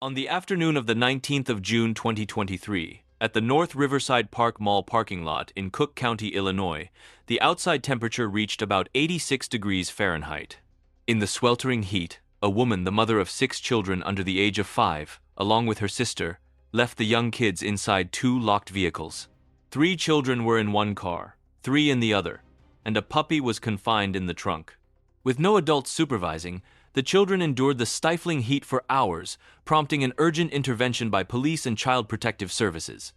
On the afternoon of the 19th of June 2023, at the North Riverside Park Mall parking lot in Cook County, Illinois, the outside temperature reached about 86 degrees Fahrenheit. In the sweltering heat, a woman, the mother of 6 children under the age of 5, along with her sister, left the young kids inside 2 locked vehicles. 3 children were in one car, 3 in the other, and a puppy was confined in the trunk. With no adults supervising, the children endured the stifling heat for hours, prompting an urgent intervention by police and child protective services.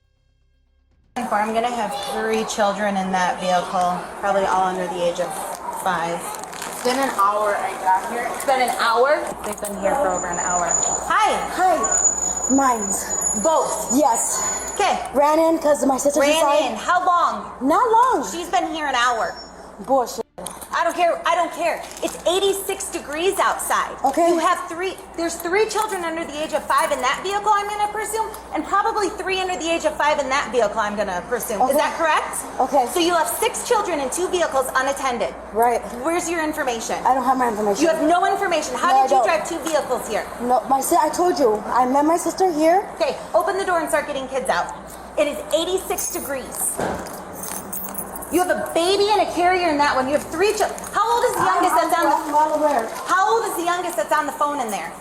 I'm going to have 3 children in that vehicle, probably all under the age of 5. It's been an hour I got here. It's been an hour? They've been here for over an hour. Hi. Hi. Mine's. Both? Yes. Okay. Ran in because my sister's inside. Ran in. How long? Not long. She's been here an hour. Bullshit. I don't care. I don't care. It's 86 degrees outside. Okay. You have 3. There's 3 children under the age of 5 in that vehicle, I'm going to presume, and probably 3 under the age of 5 in that vehicle, I'm going to presume. Okay. Is that correct? Okay. So you have 6 children in 2 vehicles unattended. Right. Where's your information? I don't have my information. You have no information. How did you drive 2 vehicles here? No, I told you. I met my sister here. Okay, open the door and start getting kids out. It is 86 degrees. You have a baby and a carrier in that one. You have 3 children. How old is the youngest that's on the phone? well aware. How old is the youngest that's on the phone in there?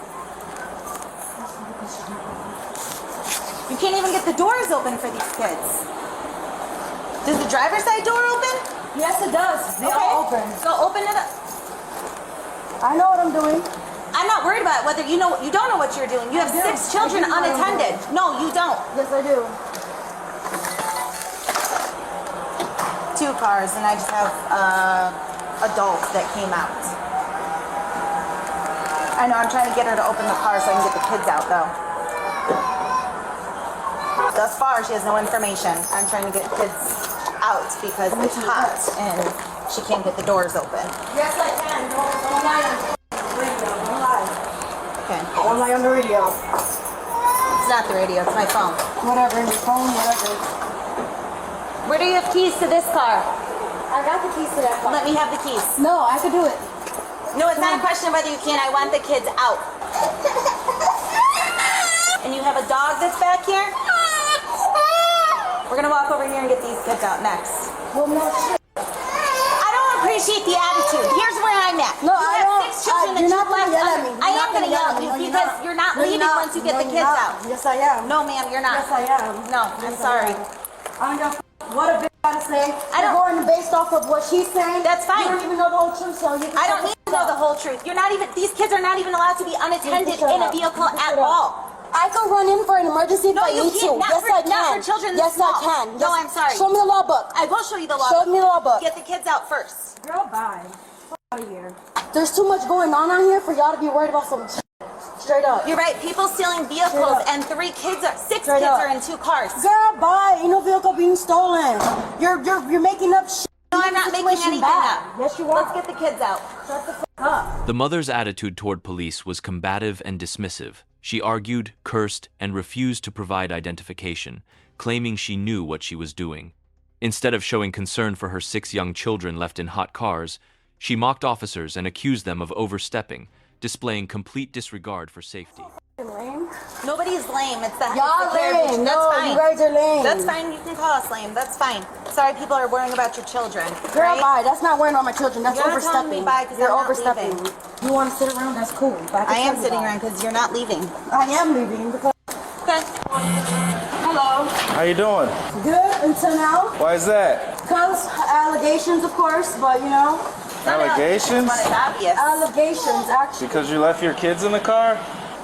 You can't even get the doors open for these kids. Does the driver's side door open? Yes, it does. They all open. Go open it up. I know what I'm doing. I'm not worried about whether you don't know what you're doing. You have 6 children unattended. No, you don't. Yes, I do. 2 cars, and I just have adults that came out. I know, I'm trying to get her to open the car so I can get the kids out, though. Thus far, she has no information. I'm trying to get kids out because it's hot and she can't get the doors open. Yes, I can. Don't lie on the radio. Don't lie. Okay. Don't lie on the radio. It's not the radio, it's my phone. Whatever, your phone, whatever. Where do you have keys to this car? I got the keys to that car. Let me have the keys. No, I could do it. No, it's not a question of whether you can. I want the kids out. And you have a dog that's back here? We're going to walk over here and get these kids out next. Well, no shit. I don't appreciate the attitude. Here's where I'm at. No, you I have don't. 6 children that You're you not going to left yell at under. me. I am going to yell at you because you're not leaving once you get the kids out. Yes, I am. No, ma'am, you're not. Yes, I am. No, I'm sorry. I don't know what a bitch gotta say. I don't- You're going based off of what she's saying. That's fine. You don't even know the whole truth, so you can I don't need to know the whole truth. You're not even, these kids are not even allowed to be unattended in a vehicle at all. I can run in for an emergency if No, I you need to. can't. Not Yes, for- I can. not for children this Yes, small. I can. No, Yes. I'm sorry. Show me the law book. I will show you the law Show book. me the law book. Get the kids out first. Girl, bye. Out of here. There's too much going on out here for y'all to be worried about some shit. Straight up. You're right. People stealing vehicles and 3 kids are, 6 Straight kids up. are in 2 cars. Girl, bye. Ain't no vehicle being stolen. You're making up shit. No, I'm not making Situation anything bad. up. Yes, you are. Let's get the kids out. Shut the fuck up. The mother's attitude toward police was combative and dismissive. She argued, cursed, and refused to provide identification, claiming she knew what she was doing. Instead of showing concern for her 6 young children left in hot cars, she mocked officers and accused them of overstepping, displaying complete disregard for safety. Lame. Nobody's lame. It's the Y'all lame. That's No, fine. you guys are lame. That's fine. You can call us lame. That's fine. Sorry, people are worrying about your children. Girl, right? bye. That's not worrying on my children. That's You're not telling overstepping. me bye 'cause You're I'm not overstepping. leaving. You want to sit around? That's cool. But I am sitting around because you're not leaving. I am leaving because. Okay. Hello. How you doing? Good until now. Why is that? Because allegations, of course, but you know, Allegations? But it's obvious. allegations actually. Because you left your kids in the car?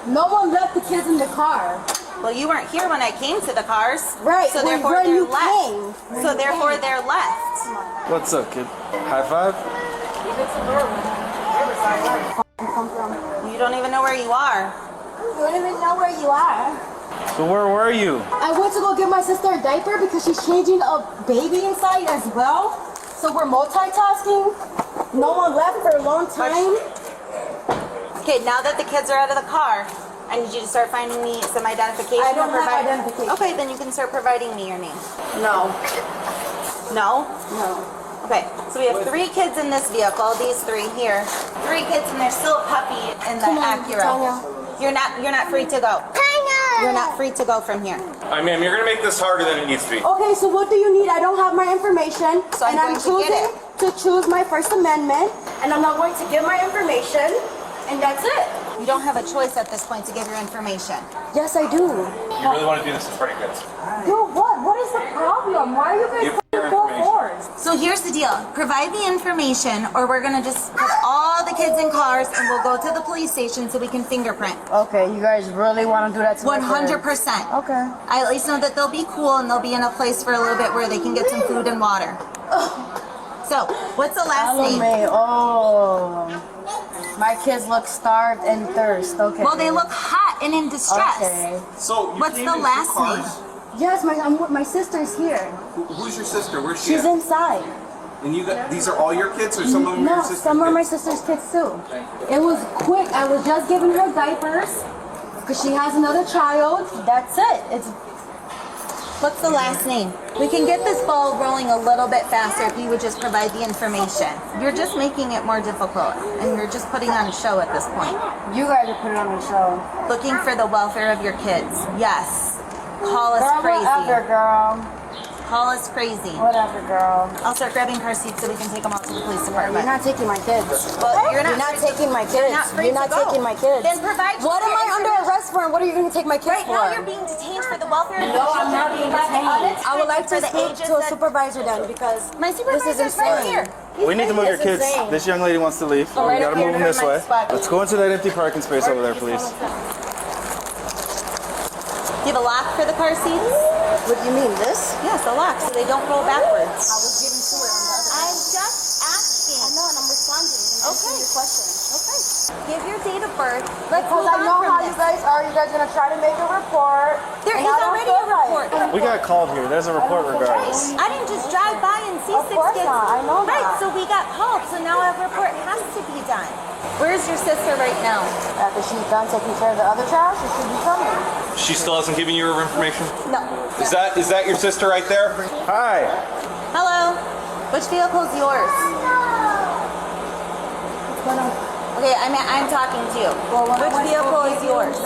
No one left the kids in the car. Well, you weren't here when I came to the cars. Right, So when therefore they're you left. came. When So you therefore came. they're left. What's up, kid? High five? Come from. You don't even know where you are. You don't even know where you are. So where were you? I went to go get my sister a diaper because she's changing a baby inside as well. So we're multitasking. No one left for a long time. Okay, now that the kids are out of the car, I need you to start finding me some identification. I don't or have identification. Okay, then you can start providing me your name. No. No? No. Okay, so we have 3 kids in this vehicle, these 3 here. 3 kids and there's still a puppy in the Come on, Acura. Tanya. You're not free to go. You're not free to go from here. Ma'am, you're gonna make this harder than it needs to be. Okay, so what do you need? I don't have my information. So I'm and going to get choosing to choose my First Amendment, and I'm not going to give my information, and that's it. You don't have a choice at this point to give your information. Yes, I do. You really want to do this in front of your kids? Dude, what? What is the problem? Why are you guys Give your full information. force? So here's the deal. Provide the information or we're gonna just put all the kids in cars and we'll go to the police station so we can fingerprint. Okay, you guys really want to do that to my 100%. Okay. I at least know that they'll be cool and they'll be in a place for a little bit where they can get some food and water. So, what's the last name? Salome. Oh. My kids look starved and thirst. Okay. Well, they look hot and in distress. Okay. So, What's the last name? Yes, my sister's here. Who's your sister? Where's she She's at? inside. And you got, these are all your kids or some of them are No, your sister's some are my kids? sister's kids too. It was quick. I was just giving her diapers because she has another child. That's it. It's What's the last name? We can get this ball rolling a little bit faster if you would just provide the information. You're just making it more difficult and you're just putting on a show at this point. you guys are putting on a show. Looking for the welfare of your kids. Yes. Call us Girl, whatever, crazy. girl. Call us crazy. Whatever, girl. I'll start grabbing car seats so we can take them out to the police You're department. not taking my kids. Well, you're not taking my kids. You're not free You're to not go. taking my kids. Then provide What am your I under information. arrest for? And what are you going to take my kids Right for? now you're being detained for the welfare of the No, children. I'm not being detained. I would like to For the speak ages to a that- supervisor then because My this is supervisor's insane. right here. We need to move your This is kids. insane. This young lady wants to leave. Oh, We right gotta up move here, them this never way. mind, spot. Let's go into that empty parking space over there, please. Do you have a lock for the car seats? What do you mean, this? Yes, a lock so they don't roll backwards. I was giving to it on the other I'm just asking. I know, and I'm responding. Okay. Your question. Okay. Give your date of birth. Let's Because move I on know from how this. you guys are. You guys are gonna try to make a report. There and is I don't already feel a report. right. We got called here. There's a report regardless. I didn't just drive by and see Of 6 course kids. not. I know Right, that. so we got called, so now a report has to be done. Where's your sister right now? After she's done taking care of the other child, she should be coming. She still hasn't given you her information? No. Is that your sister right there? Hi. Hello? Which vehicle is yours? Okay, I'm talking to you. Which vehicle is yours?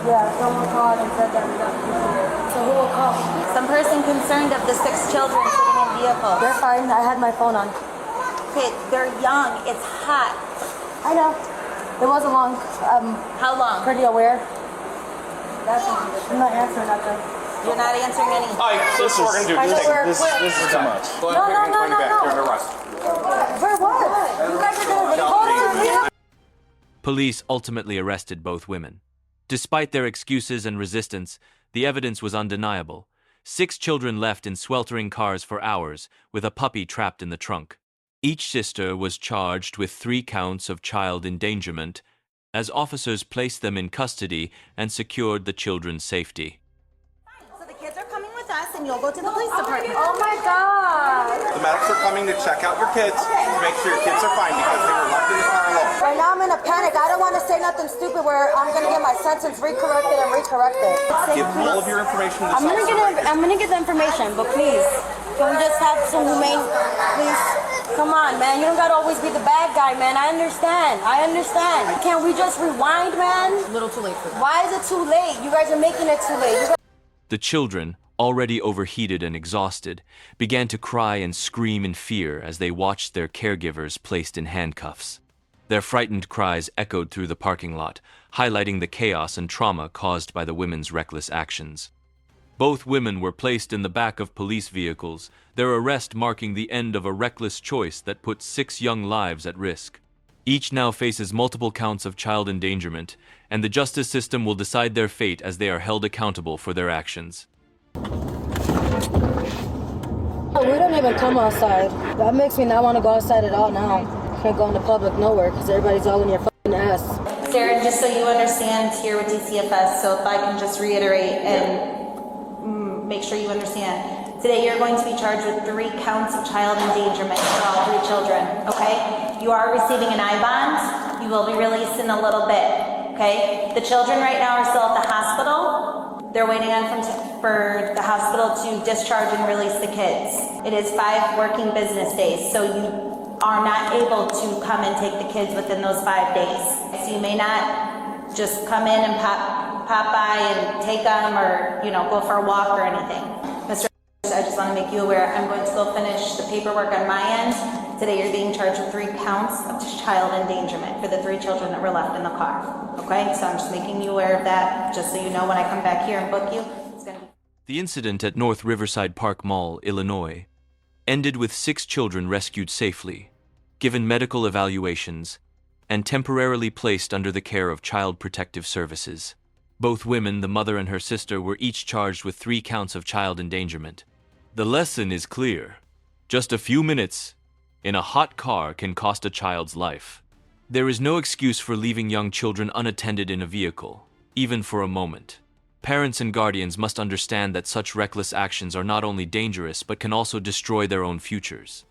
Yeah, someone called and said that we got here. So who will call? Some person concerned of the 6 children sitting in vehicles. They're fine. I had my phone on. Okay, they're young. It's hot. I know. It wasn't long. I'm How long? pretty aware. I'm not answering nothing. You're not answering any. All right, so this is what we're gonna do. I know we're This is too much. Go ahead, No, bring no, it no, back. no. You're under arrest. For what? You guys are gonna report me? Police ultimately arrested both women. Despite their excuses and resistance, the evidence was undeniable. 6 children left in sweltering cars for hours, with a puppy trapped in the trunk. Each sister was charged with 3 counts of child endangerment, as officers placed them in custody and secured the children's safety. So the kids are coming with us and you'll go to the police department. Oh my god. The medics are coming to check out your kids to make sure your kids are fine because they were left in the car alone. Right now I'm in a panic. I don't want to say nothing stupid where I'm gonna get my sentence recorrected and recorrected. Give all of your information to this I'm officer right here. gonna get the information, but please, can we just have some humane, please? Come on, man. You don't gotta always be the bad guy, man. I understand. Can we just rewind, man? A little too late for that. Why is it too late? You guys are making it too late. The children, already overheated and exhausted, began to cry and scream in fear as they watched their caregivers placed in handcuffs. Their frightened cries echoed through the parking lot, highlighting the chaos and trauma caused by the women's reckless actions. Both women were placed in the back of police vehicles, their arrest marking the end of a reckless choice that put 6 young lives at risk. Each now faces multiple counts of child endangerment, and the justice system will decide their fate as they are held accountable for their actions. We don't even come outside. That makes me not want to go outside at all now. Can't go in the public nowhere because everybody's all in your fucking ass. Sarah, just so you understand here with DCFS, so if I can just reiterate and make sure you understand. Today you're going to be charged with 3 counts of child endangerment for all 3 children, okay? You are receiving an I-bond. You will be released in a little bit, okay? The children right now are still at the hospital. They're waiting on for the hospital to discharge and release the kids. It is 5 working business days, so you are not able to come and take the kids within those 5 days. So you may not just come in and pop pop by and take them or, go for a walk or anything. Mr. I just want to make you aware, I'm going to go finish the paperwork on my end. Today you're being charged with 3 counts of child endangerment for the 3 children that were left in the car. Okay, so I'm just making you aware of that, just so you know when I come back here and book you, it's going to be... The incident at North Riverside Park Mall, Illinois, ended with 6 children rescued safely, given medical evaluations, and temporarily placed under the care of Child Protective Services. Both women, the mother and her sister, were each charged with 3 counts of child endangerment. The lesson is clear. Just a few minutes in a hot car can cost a child's life. There is no excuse for leaving young children unattended in a vehicle, even for a moment. Parents and guardians must understand that such reckless actions are not only dangerous but can also destroy their own futures.